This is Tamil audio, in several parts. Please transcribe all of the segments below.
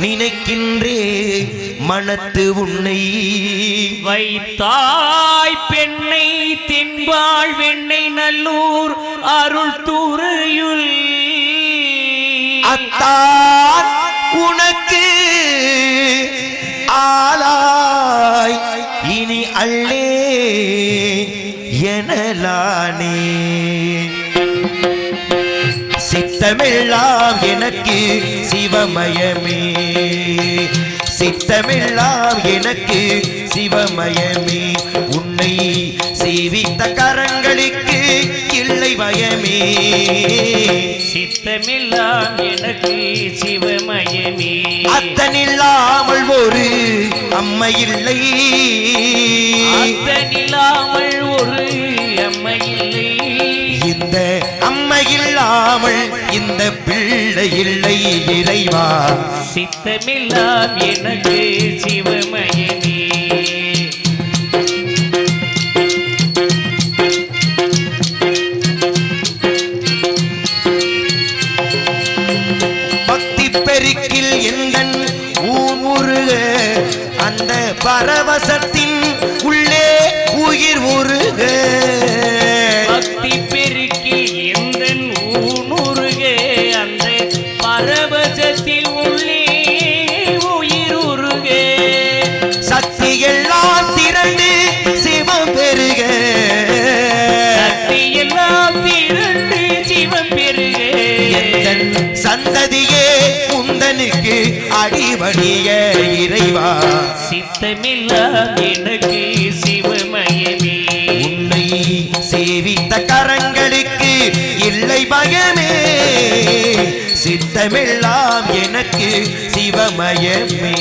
நினைக்கின்றே மனத்து உன்னை வைத்தாய் பெண்ணை தென்பாள் வெண்ணை நல்லூர் அருள் தூரையுள் அத்தான் உனக்கு ஆளாய் இனி அள்ளே எனலானே சித்தமெல்லாம் எனக்கு சிவமயமே சித்தமெல்லாம் எனக்கு சிவமயமே உன்னை சேவித்த கரங்களுக்கு இல்லை பயமே சித்தமெல்லாம் எனக்கு சிவமயமே அத்தனில்லாமல் ஒரு அம்மை இல்லை அத்தனில்லாமல் ஒரு அம்மை இல்லை இந்த அம்மை இல்லாமல் இந்த பிள்ளை இல்லை இறைவா சித்தமெல்லாம் எனக்கு சிவமயமே பக்தி பெருக்கில் எந்தன் ஊமுருக அந்த பரவசத்தின் உள்ளே உயிர் உருக பக்தி பெருக்கி எந்த ஊனுருக அந்த பரவசத்தில் உள்ளே உயிர் உருக சக்தி எல்லாம் திரண்டு சிவம் பெருக சக்தி எல்லாம் திரண்டு சிவம் பெருக எந்தன் சந்ததியே உந்தனுக்கு அடிபணிய இறைவா சித்தமெல்லாம் எனக்கு சிவமயமே உன்னை சேவித்த கரங்களுக்கு இல்லை பயமே சித்தமெல்லாம் எனக்கு சிவமயமே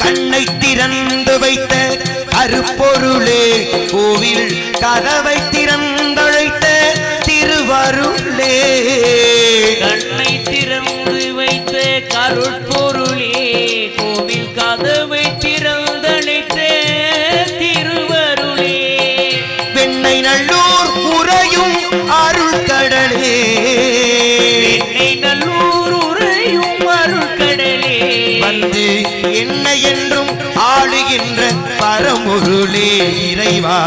கண்ணை திறந்து வைத்த அருப்பொருளே கோவில் கதவை திறந்தழைத்த திருவருளே கண்ணை திறந்து வைத்த கருட்பொருளே கோவில் கதவை திறந்தழைத்த திருவருளே வெண்ணை நல்லூர் உறையும் அருள் கடலே என்னை நல்லூர் உறையும் அருள் கடலே வந்து என்ன என்றும் ஆளுகின்ற பரம்பொருளே இறைவா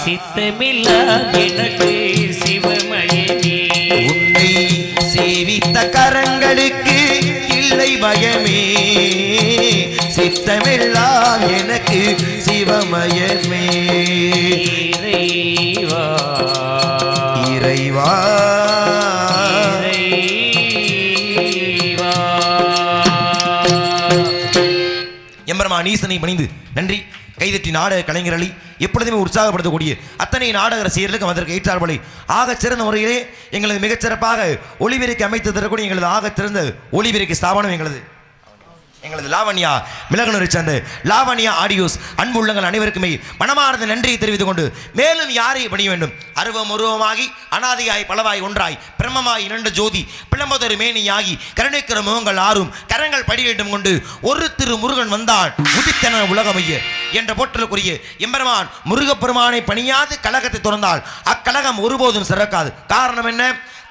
சித்தமெல்லாம் எனக்கு சிவமயமே உன்னை சேவித்த கரங்களுக்கு இல்லை பயமே சித்தமெல்லாம் எனக்கு சிவமயமே இறைவா இறைவா இறைவா எம்பெருமான் ஈசனை பணிந்து நன்றி கைதட்டி நாடக கலைஞர்களை எப்பொழுதுமே உற்சாகப்படுத்தக்கூடிய அத்தனை நாடக ரசிகர்களுக்கு அதற்கு ஏற்றார்பலை ஆகச் சிறந்த முறையிலே எங்களது மிகச்சிறப்பாக ஒளிபெருக்கி அமைத்து தரக்கூடிய எங்களது ஆகச் சிறந்த ஒளிபெருக்கி ஸ்தாபனம் எங்களது லாவண்யா மிளகனூரை சேர்ந்த லாவண்யா ஆடியோஸ் அன்பு உள்ளங்கள் அனைவருக்குமே மனமார்ந்த நன்றியை தெரிவித்துக் கொண்டு மேலும் யாரை பணிய வேண்டும் அருவம் உருவமாகி அனாதியாய் பலவாய் ஒன்றாய் பிரம்மமாய் இரண்டு ஜோதி பிளம்பதொரு மேனியாகி கருணைக்கிற முகங்கள் ஆறும் கரங்கள் படியிடம் கொண்டு ஒரு திரு முருகன் வந்தான் உதித்தன உலகமைய என்ற போற்றலுக்குரிய எம்பெருமான் முருகப்பெருமானை பணியாது கழகத்தை துறந்தால் அக்கழகம் ஒருபோதும் சிறக்காது. காரணம் என்ன?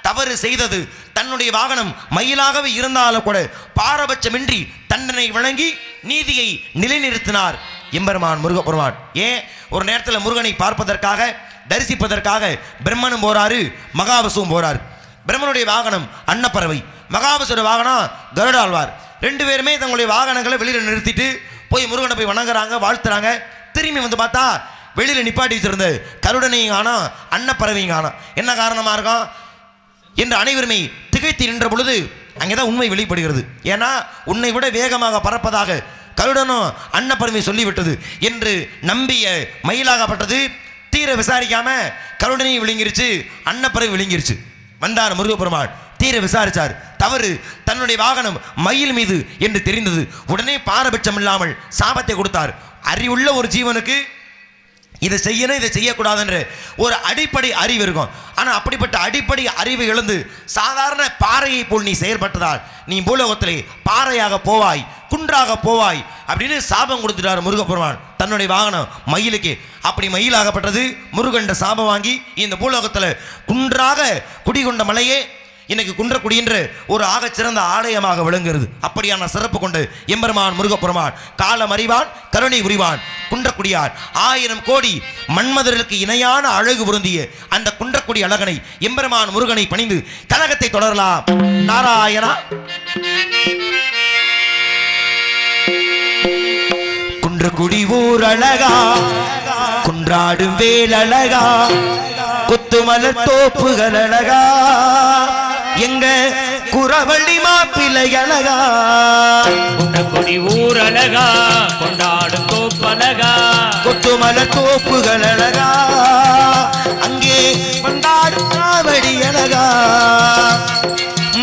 தவறு செய்தது தன்னுடைய வாகனம் மயிலாகவே இருந்தாலும் கூட பாரபட்சமின்றி தண்டனை வழங்கி நீதியை நிலைநிறுத்தினார் எம்பெருமான் முருகப்பெருமான். ஏன் ஒரு நேரத்தில் முருகனை பார்ப்பதற்காக தரிசிப்பதற்காக பிரம்மனும் போறாரு, மகாவசுவும் போறார். பிரம்மனுடைய வாகனம் அன்னப்பறவை, மகாவசுடைய வாகனம் கருடாழ்வார். ரெண்டு பேருமே தங்களுடைய வாகனங்களை வெளியில் நிறுத்திட்டு போய் முருகனை போய் வணங்குறாங்க, வாழ்த்துறாங்க. திரும்பி வந்து பார்த்தா வெளியில் நிப்பாட்டி வச்சிருந்த கருடனையும் காணோம், அன்னப்பறவையும் காணோம். என்ன காரணமாக இருக்கும் என்று அனைவருமே திகைத்து நின்ற பொழுது அங்கேதான் உண்மை வெளிப்படுகிறது. ஏன்னா உன்னை விட வேகமாக பறப்பதாக கருடனும் அன்னப்பறவை சொல்லிவிட்டது என்று நம்பிய மயிலாகப்பட்டது தீர விசாரிக்காம கருடனையும் விழுங்கிருச்சு, அன்னப்பறவை விழுங்கிருச்சு. வந்தார் முருகப்பெருமான், தீர விசாரிச்சார். தவறு தன்னுடைய வாகனம் மயில் மீது என்று தெரிந்தது. உடனே பாரபட்சம் இல்லாமல் சாபத்தை கொடுத்தார். அறிவுள்ள ஒரு ஜீவனுக்கு இதை செய்யணும் இதை செய்யக்கூடாதுன்ற ஒரு அடிப்படை அறிவு இருக்கும். ஆனால் அப்படிப்பட்ட அடிப்படை அறிவு எழுந்து சாதாரண பாறையை போல் நீ செயல்பட்டதால் நீ பூலோகத்திலே பாறையாக போவாய், குன்றாக போவாய் அப்படின்னு சாபம் கொடுத்துட்டார் முருகப்பெருமான் தன்னுடைய வாகனம் மயிலுக்கு. அப்படி மயிலாகப்பட்டது முருகண்ட சாபம் வாங்கி இந்த பூலோகத்தில் குன்றாக குடிகொண்ட மலையே இன்னைக்கு குன்றக்குடின்ற ஒரு ஆகச்சிறந்த ஆலயமாக விளங்குகிறது. அப்படியான சிறப்பு கொண்டு எம்பெருமான் முருகப்பெருமான் காலம் அறிவான், கருணை புரிவான், குன்றக்குடியார் 1000 கோடி மன்மதர்களுக்கு இணையான அழகு பொருந்திய அந்த குன்றக்குடி அழகனை எம்பெருமான் முருகனை பணிந்து கலகத்தை தொடரலாம். நாராயணா. குன்றக்குடி ஊர் அழகா, குன்றாடும் வேல் அழகா, குத்துமலர் தோப்புகள் அழகா, எங்க குறவள்ளி மாப்பிள்ளை அழகா. குன்றக்குடி ஊர் அழகா, கொண்டாடும் தோப்பழகா, கொத்துமலர் தோப்புகள் அழகா, அங்கே கொண்டாடும் காவடி அழகா,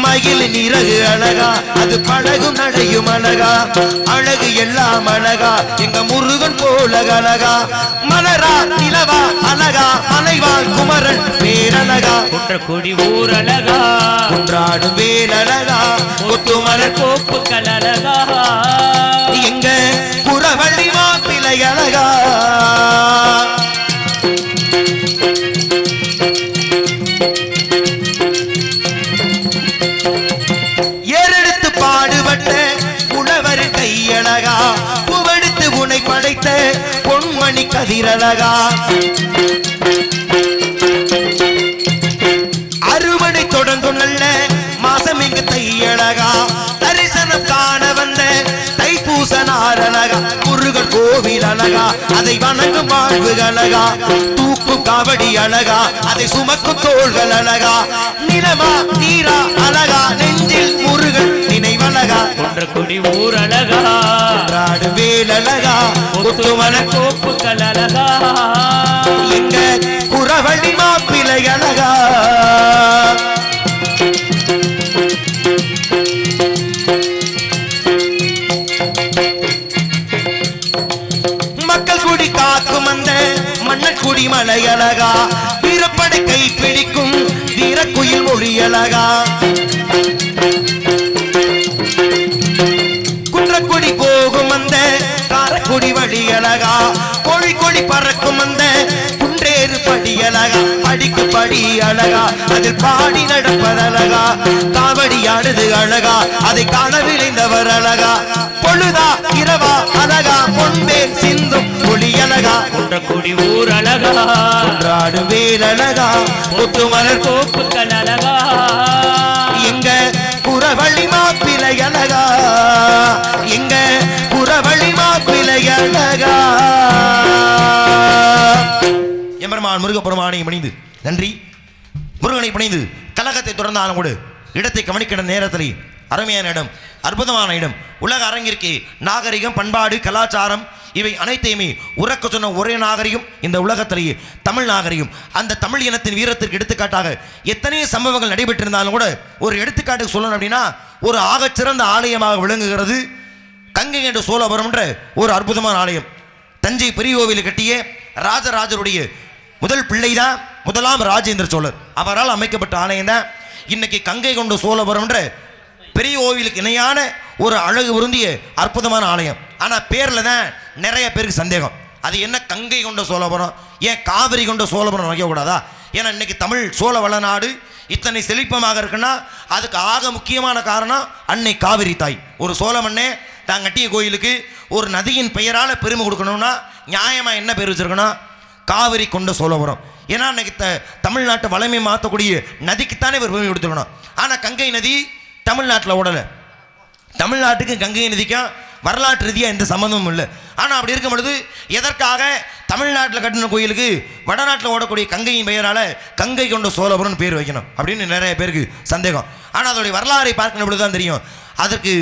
மயில் நிறகு அழகா, அது பழகும் நடையும் அழகா, அழகு எல்லாம் அழகா, எங்க முருகன் போல அழகா, மலரா நிலவா அழகா, அலைவாள் குமரன் பேரழகா. குன்றக்குடி ஊர் அழகா, குன்றாடும் வேல் அழகா, கொத்துமலர் தோப்புகள் அழகா, எங்க குறவள்ளி மாப்பிள்ளை அழகா. ஏறெடுத்து பாடுபட்ட புலவர் கையழகா, புவெடுத்து உனை படைத்த பொன்மணி கதிரழகா, அறுவடை தொடர்ந்து நல்ல மாசம் இங்கு தையழகா, தரிசனம் காண வந்த தைப்பூசனார் அழகா, முருகன் கோவில் அழகா, அதை வணங்கும் வாழ்வு அழகா, தூக்கும் காவடி அழகா, அதை சுமக்கும் தோள்கள் அழகா, நிலமா நீரா அழகா, நெஞ்சில் முருகன் நினைவழகா. குன்றக்குடி ஊர் அழகா, குன்றாடு வேல் அழகா, கொத்துமலர் தோப்புகள் அழகா, எங்க குறவள்ளி மாப்பிள்ளை அழகா. மக்கள் குடி காக்கும் அந்த மன்னர் குடி மலை அழகா, வீரப்படை கை பிடிக்கும் வீரக்குயில் மொழி அழகா, குன்றக்குடி போகும் அந்த காரக்குடி வழி அழகா, கோழிக்கொடி பறக்கும் அந்த குன்றேறு படி அழகா, படிக்கு படி அழகா, அதில் பாடி நடப்பதழகா, காவடி ஆடுது அழகா, அதை காண விளைந்தவர் அழகா, பொழுதா இரவா அழகா, பொன்பே சிந்தும் ஒளி அழகா. குன்றக்குடி ஊர் அழகா, குன்றாடும் வேல் அழகா, முத்துமலர் தோப்புகள் அழகா, எங்க குறவள்ளி மாப்பிள்ளை அழகா, எங்க குறவள்ளி மாப்பிள்ளை அழகா. எம்பெருமான் முருகப்பெருமானை பணிந்து நன்றி. முருகனை பணிந்து கலகத்தை தொடர்ந்தாலும் கூட இடத்தை கவனிக்கிற நேரத்தில் அருமையான இடம், அற்புதமான இடம். உலக அரங்கிற்கு நாகரிகம், பண்பாடு, கலாச்சாரம் இவை அனைத்தையுமே உறக்க சொன்ன ஒரே நாகரிகம் இந்த உலகத்திலேயே தமிழ் நாகரிகம். அந்த தமிழ் இனத்தின் வீரத்திற்கு எடுத்துக்காட்டாக எத்தனையோ சம்பவங்கள் நடைபெற்றிருந்தாலும் கூட ஒரு எடுத்துக்காட்டுக்கு சொல்லணும் அப்படின்னா ஒரு ஆகச்சிறந்த ஆலயமாக விளங்குகிறது கங்கை என்ற சோழபுரம் என்ற ஒரு அற்புதமான ஆலயம். தஞ்சை பெரிய கோவில் கட்டிய ராஜராஜருடைய முதல் பிள்ளை தான் முதலாம் ராஜேந்திர சோழர். அவரால் அமைக்கப்பட்ட ஆலயம் தான் இன்னைக்கு கங்கை கொண்ட சோழபுரம் என்ற பெரிய கோவிலுக்கு இணையான ஒரு அழகு பொருந்திய அற்புதமான ஆலயம். ஆனால் பேரில் தான் நிறைய பேருக்கு சந்தேகம். அது என்ன கங்கை கொண்ட சோழபுரம், ஏன் காவிரி கொண்ட சோழபுரம் வைக்கக்கூடாதா? ஏன்னா இன்னைக்கு தமிழ் சோழ வளநாடு இத்தனை செழிப்பமாக இருக்குன்னா அதுக்கு ஆக முக்கியமான காரணம் அன்னை காவிரி தாய். ஒரு சோழ மண்ணே தான் கட்டிய கோயிலுக்கு ஒரு நதியின் பெயரால் பெருமை கொடுக்கணும்னா நியாயமாக என்ன பேர் வச்சிருக்கணும்? காவிரி கொண்ட சோழபுரம். ஏன்னா இன்னைக்கு தமிழ்நாட்டை வளமை மாற்றக்கூடிய நதிக்குத்தானே ஒரு பெருமை கொடுத்துருக்கணும். ஆனால் கங்கை நதி தமிழ்நாட்டில் ஓடலை. தமிழ்நாட்டுக்கும் கங்கை நதிக்கும் வரலாற்று ரீதியாக எந்த சம்மந்தமும் இல்லை. ஆனால் அப்படி இருக்கும் பொழுது எதற்காக தமிழ்நாட்டில் கட்டின கோயிலுக்கு வடநாட்டில் ஓடக்கூடிய கங்கையின் பெயரால் கங்கை கொண்ட சோழபுரம் பேர் வைக்கணும் அப்படின்னு நிறைய பேருக்கு சந்தேகம். ஆனால் அதோடைய வரலாறை பார்க்கணும் பொழுது தான் தெரியும் அதற்கு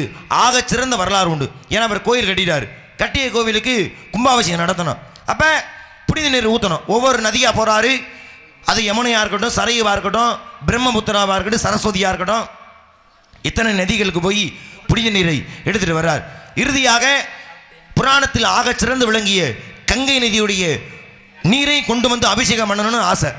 ஆக சிறந்த வரலாறு உண்டு. ஏன்னா அவர் கோயில் கட்டிட்டார், கட்டிய கோவிலுக்கு கும்பாபிஷேகம் நடத்தணும், அப்போ புனித நீர் ஊற்றணும். ஒவ்வொரு நதியாக போகிறாரு, அது யமுனையாக இருக்கட்டும், சரையுவாக இருக்கட்டும், பிரம்மபுத்திராவாக இருக்கட்டும், சரஸ்வதியாக இருக்கட்டும், இத்தனை நதிகளுக்கு போய் புனித நீரை எடுத்துகிட்டு வர்றார். இறுதியாக புராணத்தில் ஆக சிறந்து விளங்கிய கங்கை நதியுடைய நீரை கொண்டு வந்து அபிஷேகம் பண்ணணும்னு ஆசை.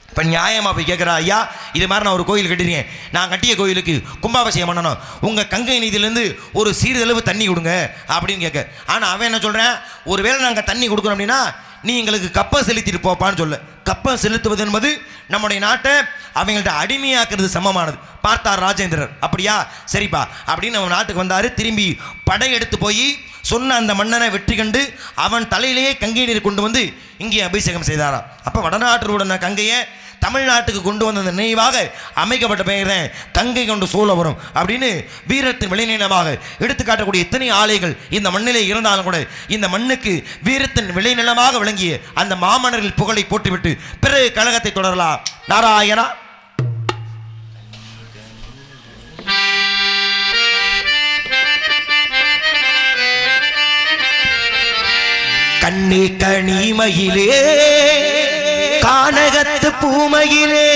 இப்போ நியாயமாக போய் கேட்குறா, ஐயா இது மாதிரி நான் ஒரு கோயில் கட்டிருக்கேன், நான் கட்டிய கோயிலுக்கு கும்பாபிஷேகம் பண்ணணும், உங்கள் கங்கை நீதியிலேருந்து ஒரு சிறிதளவு தண்ணி கொடுங்க அப்படின்னு கேட்க. ஆனால் அவன் என்ன சொல்கிறேன், ஒருவேளை நாங்கள் தண்ணி கொடுக்குறோம் அப்படின்னா நீ எங்களுக்கு கப்பம் செலுத்திட்டு போப்பான்னு சொல்ல. கப்பம் செலுத்துவது என்பது நம்முடைய நாட்டை அவங்கள்ட்ட அடிமையாக்குறது சமமானது. பார்த்தார் ராஜேந்திரர். அப்படியா, சரிப்பா அப்படின்னு நம்ம நாட்டுக்கு வந்தார். திரும்பி படையெடுத்து போய் சொன்ன அந்த மன்னனை வெற்றி கண்டு அவன் தலையிலேயே கங்கை நீர் கொண்டு வந்து இங்கே அபிஷேகம் செய்தாராம். அப்போ வடநாட்டிலுடைய கங்கையை தமிழ்நாட்டுக்கு கொண்டு வந்த நினைவாக அமைக்கப்பட்ட பெயர் தான் கங்கை கொண்டு சோழபுரம் அப்படின்னு வீரத்தின் விளைநிலமாக எடுத்துக்காட்டக்கூடிய எத்தனை ஆலைகள் இந்த மண்ணிலே இருந்தாலும் கூட இந்த மண்ணுக்கு வீரத்தின் விளைநிலமாக விளங்கிய அந்த மாமன்னர்கள் புகழை போட்டுவிட்டு பிறகு கழகத்தை தொடரலாம். நாராயணா. கண்ணே கனிமயிலே கானகத்து பூமையிலே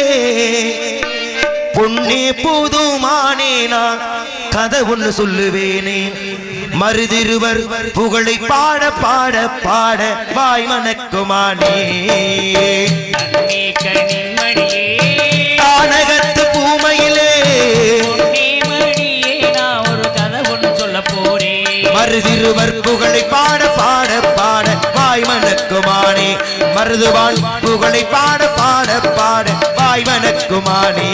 பொன்னே புதுமானே நான் கதை ஒன்று சொல்லுவேனே. மருதிருவர் புகழை பாட பாட பாட வாய் மணக்குமானே. கானகத்து பூமையிலே ஒரு கதை ஒன்று சொல்ல போறேன். மருதிருவர் புகழை பாட பாட பாட வாய் மணக்குமானே. மருதுவான் புகழை பாட பாட பாட வாய் மணக்குமானே.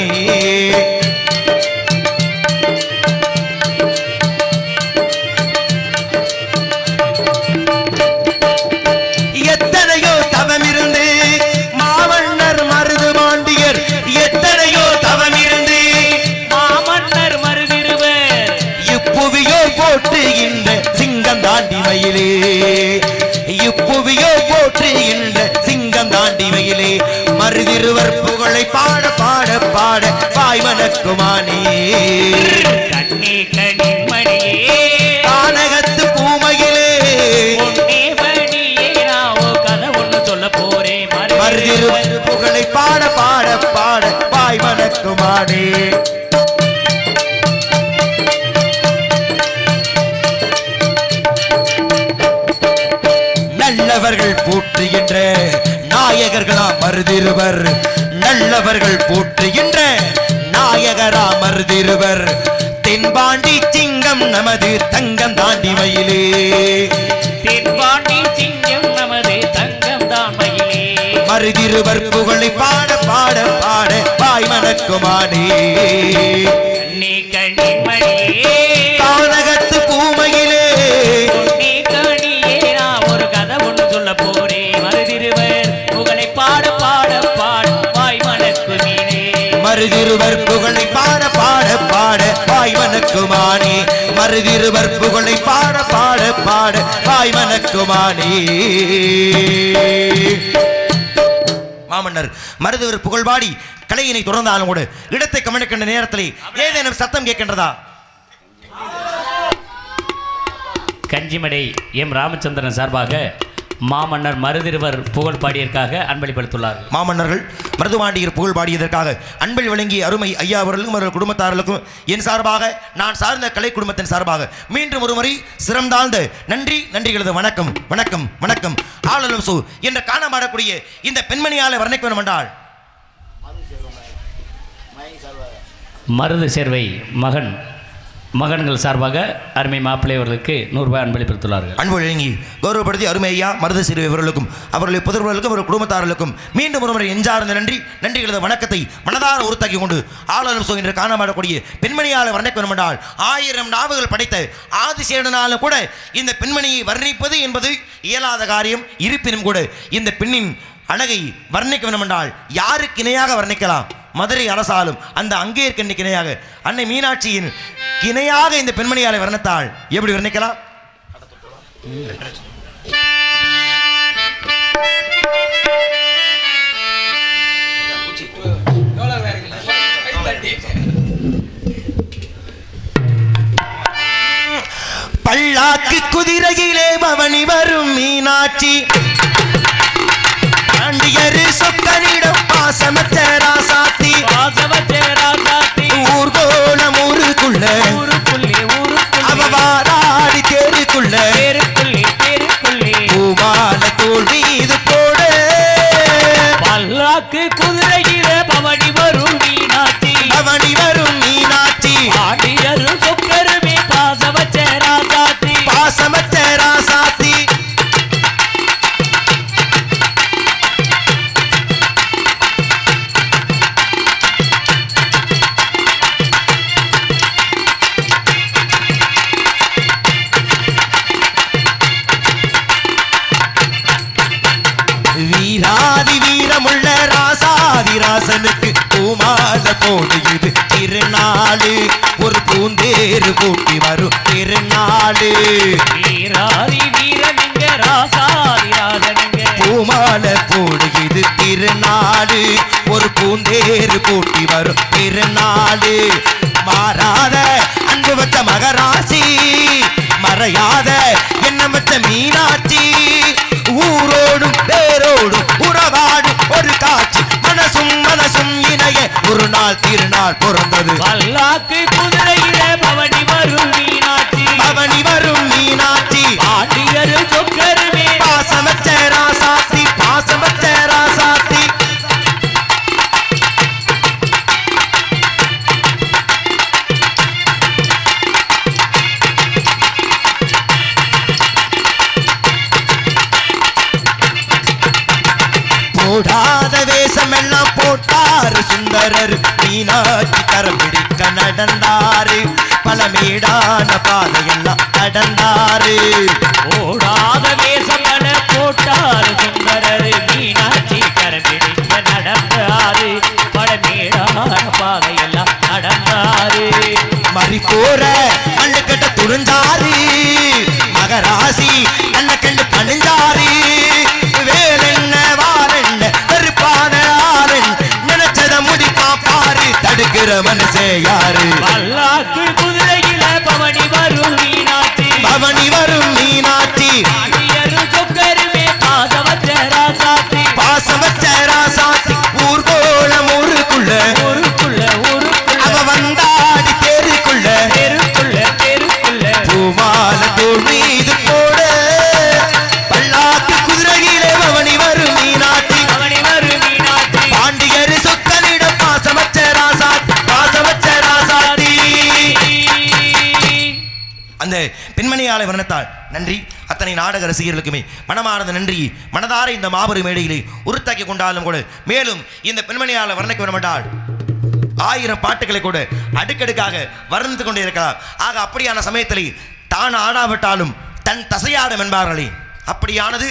எத்தனையோ தவமிருந்து மாமன்னர் மருது பாண்டியர், எத்தனையோ தவமிருந்து மாமன்னர் மருதிருவர் இப்புவியோ போற்றுகின்ற சிங்கம் தாண்டி மயிலே. இப்புவியோ போற்றுகின்ற சிங்கம் தாண்டி மயிலே. மருதிருவர் புகழை பாட பாட பாட வாய் மணக்குமானே. கண்ணே கனிமணியே கானகத்து பூமையிலே பொன்னே மணியே நான் கதை ஒன்று சொல்ல போறேன். மருதிருவர் புகழை பாட பாட பாட வாய் மணக்குமானே. நல்லவர்கள் போற்றுகின்ற நாயகர்களா மருதிருவர். நல்லவர்கள் போற்றுகின்ற நாயகரா மருதிருவர். தென்பாண்டி சிங்கம் நமது தங்கம் தாண்டி மயிலே. தென்பாண்டி சிங்கம் நமது தங்கம் தான் மயிலே. மருதிருவர் புகழை பாட பாட பாட வாய் மணக்குமானே. கண்ணே கனிமணியே கானகத்து பூமையிலே பொன்னே கனியே நான் ஒரு கதை ஒன்று சொல்ல போறேன். மருதிருவர் புகழை பாட பாட பாட வாய் மணக்குமீனே. மருதிருவர் புகழை பாட பாட பாட வாய் மணக்குமானே. மருதிருவர் புகழை பாட பாட பாட வாய் மணக்குமானே. மாமன்னர் மருதிருவர் புகழ்பாடி கலையினை தொடர்ந்தாலும் கூட இடத்தை கவனிக்கின்ற நேரத்தில் ஏதேனும் சத்தம் கேட்கின்றதா? கஞ்சிமடை எம் ராமச்சந்திரன் சார்பாக மாமன்னர் மருதிருவர் புகழ் பாடியதற்காக அன்பளிப்படுத்துள்ளார். மாமன்னர்கள் மருதுபாண்டியர் புகழ் பாடியதற்காக அன்பில் வழங்கிய அருமை ஐயா அவர்களுக்கும் அவர்கள் குடும்பத்தார்களுக்கும் என் சார்பாக, நான் சார்ந்த கலை குடும்பத்தின் சார்பாக மீண்டும் ஒரு முறை சிறந்தாழ்ந்த நன்றிகளது வணக்கம் வணக்கம் வணக்கம். ஆளுநர் சு என்று காணப்படக்கூடிய இந்த பெண்மணியால் வர்ணிக்க வேண்டும் என்றால் மருது சேர்வை மகன்கள் சார்பாக அருமை மாப்பிள்ளை அவர்களுக்கு 100 ரூபாய் அன்பளிப்படுத்துள்ளார்கள். அன்பு வழங்கி கௌரவப்படுத்தி அருமை ஐயா மருது சிறு இவர்களுக்கும் அவர்களுடைய புதல்வர்களுக்கும் அவர்கள் குடும்பத்தார்களுக்கும் மீண்டும் ஒருமுறை எஞ்சார்ந்த நன்றிகளது வணக்கத்தை மனதார உறுத்தாக்கி கொண்டு ஆளுநர் சோ என்று காணப்படக்கூடிய பெண்மணியால் வர்ணிக்க வேண்டும் என்றால் 1000 நாவுகள் படைத்த ஆதிசேடனாலும் கூட இந்த பெண்மணியை வர்ணிப்பது என்பது இயலாத காரியம். இருப்பினும் கூட இந்த பெண்ணின் அழகை வர்ணிக்க வேண்டும் என்றால் யாருக்கு இணையாக வர்ணிக்கலாம்? மதுரை அரசாலும் அந்த அங்கேற்கண்ணிக்கு இணையாக அன்னை மீனாட்சியின் இணையாக இந்த பெண்மணியாலை வர்ணித்தாள். எப்படி வர்ணிக்கலாம்? பல்லாக்கு குதிரையிலே பவனி வரும் மீனாட்சி, பாண்டியரு சொக்கனிடம் பாசமச்சரா சாத்தி ஊர்கோலம் ஊருக்குள்ள அவ வாராடி தேருக்குள்ள பூமால தோல் மீது போட பல்லாக்கு குதிரையில பவனி வரும் மீனாட்சி பவனி வரும் மீனாட்சி ஆடியரும் சொக்கருமே பாசவச்ச ராசாத்தி பாசமச்ச ராசாத்தி வீராதி வீரமுள்ள ராசாதி ராசனுக்கு பூமால போடுகிறது திருநாளு ஒரு பூந்தேறு கூட்டி வரும் திருநாளு வீராதி வீரனுங்க ராசாதி ராசனுங்க பூமால போடுகிறது திருநாளு ஒரு பூந்தேறு கூட்டி வரும் திருநாளு மாறாத அன்பு வச்ச மகராசி மறையாத எண்ணம் வச்ச மீனாட்சி ஊரோடும் பேரோடும் உறவாடும் ஒரு காட்சி மனசும் மனசும் இணைய ஒரு நாள் திருநாள் பிறந்தது பல்லாக்கு குதிரையில பவனி வரும் மீனாட்சி பவனி வரும் மீனாட்சி ஆடியரும் சொக்கருமே பாசமச்ச ராசாத்தி பாசமச்ச ராசாத்தி போடாத வேஷம் எல்லாம் போட்டாரு சுந்தரர் மீனாட்சி கரம் பிடிக்க நடந்தாரு பல மேடான பாதையெல்லாம் நடந்தாரு ஓடாத வேஷமன போட்டாரு சுந்தரரு மீனாட்சி கரம்பிடிக்க நடந்தாரு பழமேடான பாதையெல்லாம் நடந்தாரு மறி போற மண்ணு கட்ட துணிஞ்சாரு மகராசி கண்ண கண்டு பணிஞ்சாரு வேலென்ன வாரென்ன வெறுப்பான ஆரன் நினைச்சத முடிப்பா பாரு தடுக்கிற மனசே யாரு பல்லாக்கு குதிரையில பவனி வரும் மீனாட்சி பவனி வரும் மீனாட்சி ஆடியரும் சொக்கருமே பாசவச்ச ராசாத்தி பாசமச்ச ராசாத்தி ஊர்கோளம் ஊருக்குள்ள ஊருக்குள்ள அவ வந்தாடி தேருக்குள்ள தெருக்குள்ள பூமால தோல் மீது போட பல்லாக்கு குதிரையிலே பவனி வரும் மீனாட்சி பவனி வரும் மீனாட்சி பாண்டியர் சொக்கனிடம் பாசமச்ச ராசாத்தி பாசமச்ச ராசாத்தி அந்த பெண்மணியாலை வர்ணத்தால் நன்றி அத்தனை நாடக ரசிகர்களுக்குமே மனமார்ந்த நன்றி மனதார இந்த மாபெரும் மேடையிலே உருத்தாக்கி கொண்டாலும் கூட மேலும் இந்த பெண்மணியாலை வர்ணிக்க வரமாட்டால் 1000 பாட்டுகளை கூட அடுக்கடுக்காக வர்ணித்துக் கொண்டே இருக்கலாம் ஆக அப்படியான சமயத்தில் தான் ஆடாவிட்டாலும் தன் தசையாடும் என்பார்களே அப்படியானது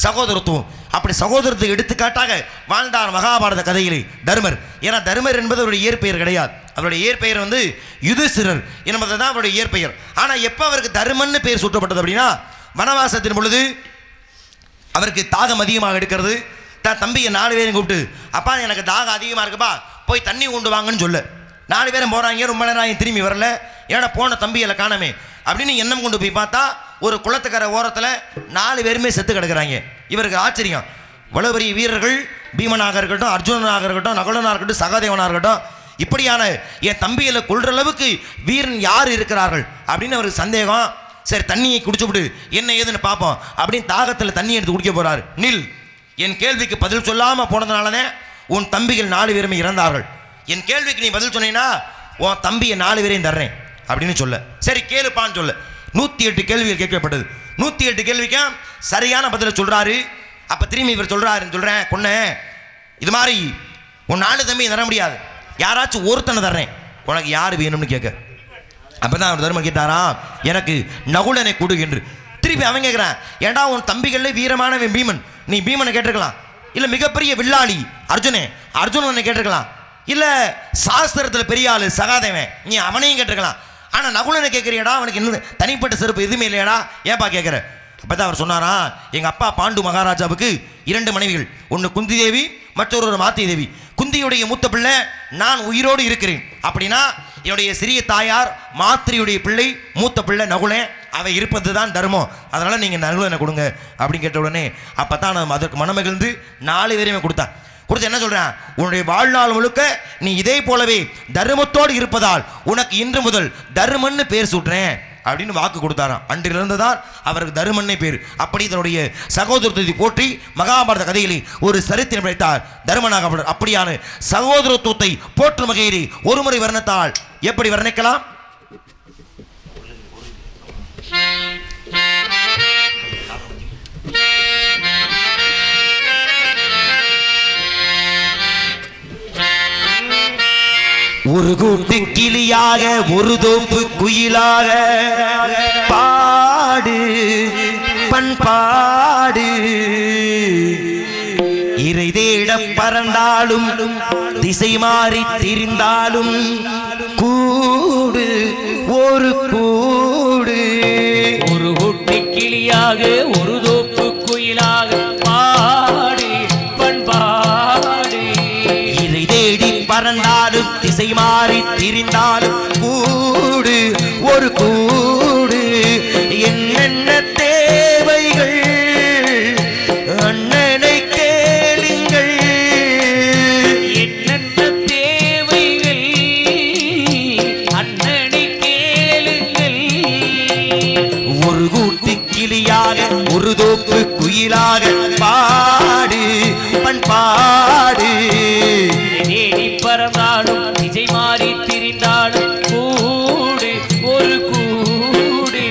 சகோதரத்துவம் அப்படி சகோதரத்தை எடுத்துக்காட்டாக வாழ்ந்தார் மகாபாரத கதையிலே தர்மர் ஏன்னா தர்மர் என்பது அவருடைய இயற்பெயர் கிடையாது அவருடைய இயற்பெயர் வந்து யுதிஷ்டிரர் என்பது தான் அவருடைய இயற்பெயர் ஆனால் எப்போ அவருக்கு தர்மன்னு பெயர் சூட்டப்பட்டது அப்படின்னா வனவாசத்தின் பொழுது அவருக்கு தாகம் அதிகமாக எடுக்கிறது தான் தம்பியை 4 பேரும் கூப்பிட்டு அப்பா எனக்கு தாகம் அதிகமாக இருக்குப்பா போய் தண்ணி கொண்டு வாங்கன்னு சொல்ல 4 பேரும் போகிறாங்க ரொம்ப நேரம் திரும்பி வரல ஏன்னா போன தம்பியில் காணமே அப்படின்னு எண்ணம் கொண்டு போய் பார்த்தா ஒரு குளத்துக்கரை ஓரத்தில் 4 பேருமே செத்து கிடக்குறாங்க இவருக்கு ஆச்சரியம் இவ்வளவு பெரிய வீரர்கள் பீமனாக இருக்கட்டும் அர்ஜுனனாக இருக்கட்டும் நகுலனாக இருக்கட்டும் சகாதேவனாக இருக்கட்டும் இப்படியான என் தம்பிகளை கொள்ற அளவுக்கு வீரன் யார் இருக்கிறார்கள் அப்படின்னு அவருக்கு சந்தேகம் சரி தண்ணியை குடிச்சுவிட்டு என்ன ஏதுன்னு பார்ப்போம் அப்படின்னு தாகத்தில் தண்ணி எடுத்து குடிக்க போறாரு நில் என் கேள்விக்கு பதில் சொல்லாமல் போனதுனாலனே உன் தம்பிகள் 4 பேருமே இறந்தார்கள் என் கேள்விக்கு நீ பதில் சொன்னீங்கன்னா உன் தம்பியை 4 பேரையும் தர்றேன் அப்படின்னு சொல்ல சரி கேளுப்பான்னு சொல்ல 108 கேள்விகள் கேட்கப்பட்டது 108 கேள்விக்கும் சரியான பதிலை சொல்றாரு அப்ப திரும்பி இவர் சொல்றாருன்னு சொல்றேன் கொன்ன இது மாதிரி உன் 4 தம்பியை தர முடியாது யாராச்சும் ஒருத்தனை தர்றேன் உனக்கு யார் வேணும்னு கேட்க அப்பதான் அவர் தர்மம் கேட்டாரா எனக்கு நகுலனை கொடு என்று திருப்பி அவன் கேட்கிறான் ஏண்டா உன் தம்பிகளில் வீரமானவன் பீமன் நீ பீமனை கேட்டிருக்கலாம் இல்லை மிகப்பெரிய வில்லாளி அர்ஜுனனை கேட்டிருக்கலாம் இல்லை சாஸ்திரத்தில் பெரிய ஆளு சகாதேவன் நீ அவனையும் கேட்டிருக்கலாம் ஆனால் நகுலனை கேட்குறியடா அவனுக்கு இன்னும் தனிப்பட்ட சிறப்பு எதுவுமே இல்லையாடா ஏன்பா கேட்குற அப்போ தான் அவர் சொன்னாரா எங்கள் அப்பா பாண்டு மகாராஜாவுக்கு 2 மனைவிகள் ஒன்று குந்தி தேவி மற்றொரு மாத்தி தேவி குந்தியுடைய மூத்த பிள்ளை நான் உயிரோடு இருக்கிறேன் அப்படின்னா என்னுடைய சிறிய தாயார் மாத்திரையுடைய பிள்ளை மூத்த பிள்ளை நகுலன் அவை இருப்பது தான் தர்மம் அதனால் நீங்கள் நகுலனை கொடுங்க அப்படின்னு கேட்ட உடனே அப்போ தான் நான் அதற்கு மனமகிழ்ந்து 4 பேரையுமே கொடுத்து என்ன சொல்கிறேன் உன்னுடைய வாழ்நாள் முழுக்க நீ இதே போலவே தர்மத்தோடு இருப்பதால் உனக்கு இன்று முதல் தர்மன்னு பேர் சூட்டுறேன் அப்படின்னு வாக்கு கொடுத்தாராம். அன்றிலிருந்து தான் அவருக்கு தருமன்னே பேர். அப்படி தன்னுடைய சகோதரத்துவத்தை போற்றி மகாபாரத கதையிலே ஒரு சரித்திரம் படைத்தார் தருமனாக. அப்படியான சகோதரத்துவத்தை போற்றும் வகையிலே ஒருமுறை வர்ணத்தால் எப்படி வர்ணிக்கலாம்? ஒரு கூட்டு கிளியாக ஒரு தோப்பு குயிலாக பாடு பண்பாடு இறை தேட பறந்தாலும் திசை மாறி திரிந்தாலும் கூடு ஒரு கூடு. ஒரு கூட்டு கிளியாக ஒரு தோப்பு குயிலாக பாடு பண்பாடு இறை தேடி பறந்தாலும் திசை மாறி திரிந்தாலும் கூடு ஒரு கூடு. என்னென்ன தேவைகள் அண்ணனை கேளுங்கள், என்னென்ன தேவைகள் அண்ணனை கேளுங்கள். ஒரு கூட்டு கிளியாக ஒரு தோப்பு குயிலாக பாடு பண்பாடு தேடி பறந்தாலும் திசை மாறி திரிந்தாலும் கூடு ஒரு கூடு.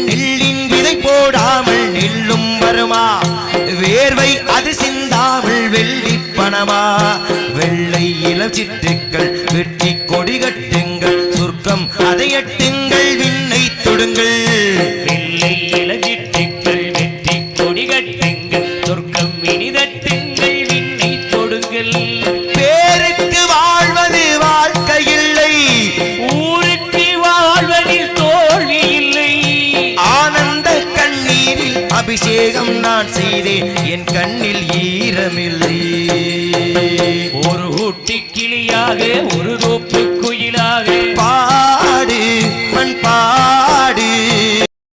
நெல்லின் விதை போடாமல் நெல்லும் வருமா, வேர்வை அது சிந்தாமல் வெள்ளி பணமா. வெள்ளை இளம் சிட்டுக்கள் வெற்றி கொடி கட்டுங்கள், சொர்க்கம் அதை எட்டுங்கள் விண்ணை தொடுங்கள். வெள்ளை இளஞ்சிட்டுக்கள் வெற்றி கொடி கட்டுங்கள், சொர்க்கம் இனிதட்டுங்கள் விண்ணை தொடுங்கள். பேருக்கு வாழ்வது வாழ்க்கை இல்லை, ஊருக்கு வாழ்வதில் தோல்வி இல்லை. ஆனந்த கண்ணீரில் அபிஷேகம் நான் செய்தேன், என் கண்ணில் ஈரமில்லை. ஒரு ஊட்டி கிளியாக ஒரு தோப்பு குயிலாக